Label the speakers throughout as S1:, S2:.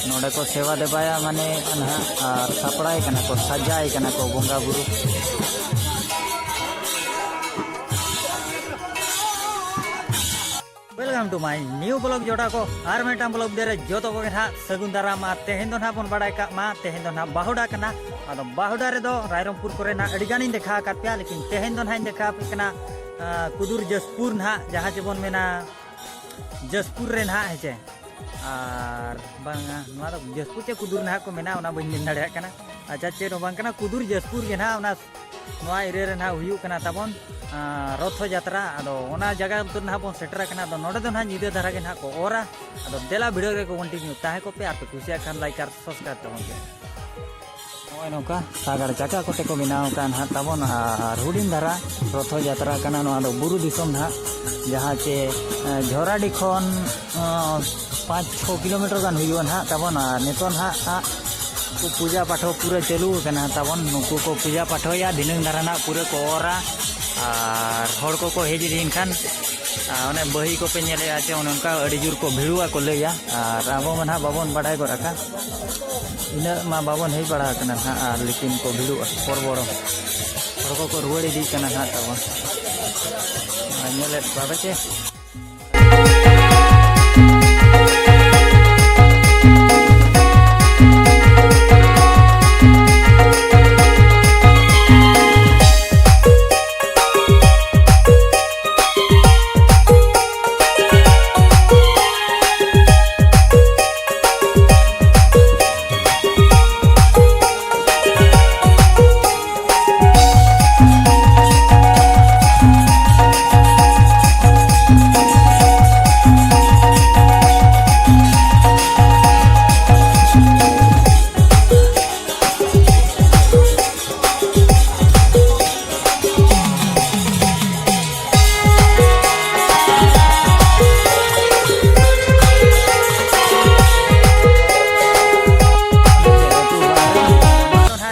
S1: नोडे को सेवा देवाया माने और सापड़ाई कना को सजाई कना को बोंगा बुरु welcome to my new blog जोड़ा को आर मेटा ब्लॉग दे जो तो ना सगुन दारा मा तेहेन दो ना बन बड़ा का मा तेहेन दो ना बाहुडा कना अदो बाहुडा रे दो रायरंगपुर करे ना अडिगानी देखा का पे लेकिन तेहेन दो ना देखा पे कना कुदुर जसपुर ना जहां जे बन मेना जसपुर रे ना हेचे और बांगा नवा दो जसपुर चे कुदुर ना को मेना ओना बइन दिन दाड़े कना अच्छा चे नो बांग कना कुदुर जसपुर के ना ओना नवा एरिया रे ना हुयु कना तबन रथ यात्रा अदो ओना जगह तो ना बन सेटर कना दो नोडे दो ना निदे धारा के ना को ओरा अदो देला वीडियो रे को कंटिन्यू ताहे को पे आप कुसिया खान लाइक और सब्सक्राइब तबन के ओय नोका सागर चाका कोटे को बनाव कान हा तबन और हुडिन धारा रथ यात्रा कना नो दो बुरु दिसम ना जहां चे झोराडी खन 5-6 किलोमीटर गान हुयु ना तबन नेतन हा को पूजा पाठ पूरा चालू कना तबन नुकु को पूजा पाठ या दिनंग दाराना पूरा को ओरा और हड़ को हेजिन खान ओने बही को पे नेले आचे उनका अड़ी जुर को भिड़ुआ को लैया और अब मना बाबन बाडाय को रखा इन मा बाबन हे बड़ा कना हा लेकिन को भिड़ुआ पर बड़ो हड़ को रुवाड़ी दी कना हा तबन नेले बाबे चे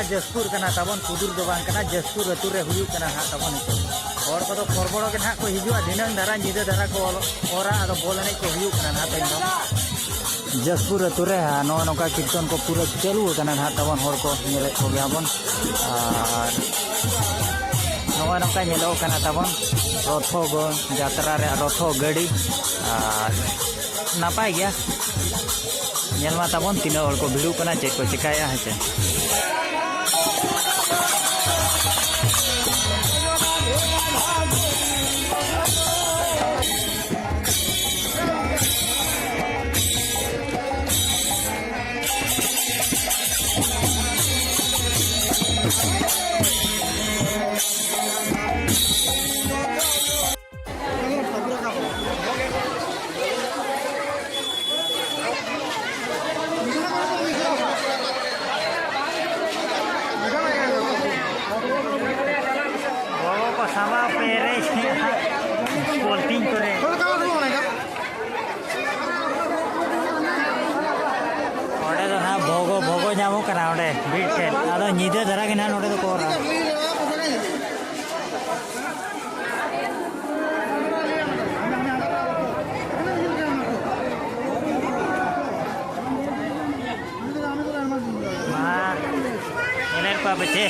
S1: जसपुर कना तबन कुदुर दो बांग कना जसपुर अतु रे हुयु कना हा तबन और को परबड़ो के ना को हिजुआ दिनन धारा निदे धारा को ओरा अदो बोलने को हुयु कना हा तबन जसपुर अतु रे नो नोका कीर्तन को पूरा चालू कना हा तबन हर को नेले को गयाबन और नवा नोका नेलो कना तबन रथो गो यात्रा रे रथो गाड़ी और नापाय गया नेलमा तबन तीन हर को भिड़ु कना चेक को चिकाया हेचे sama peres sporting करे ओडे तो ना भोगो भोगो जामो करा ओडे बीट के आदो निदे धरा के ना ओडे तो कोरा मा एनेर पा बचे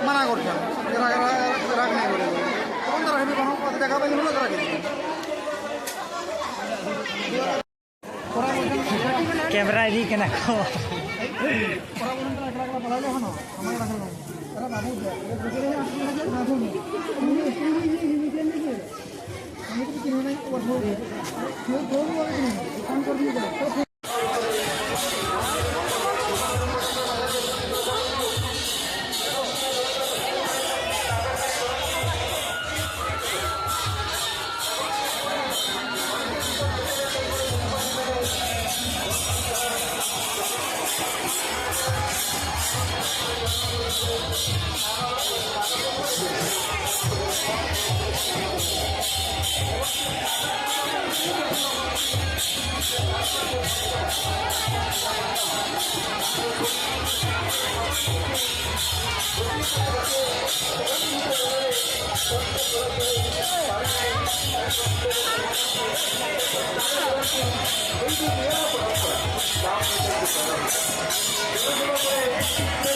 S1: मना कैमरा दी के ना को
S2: Thank you.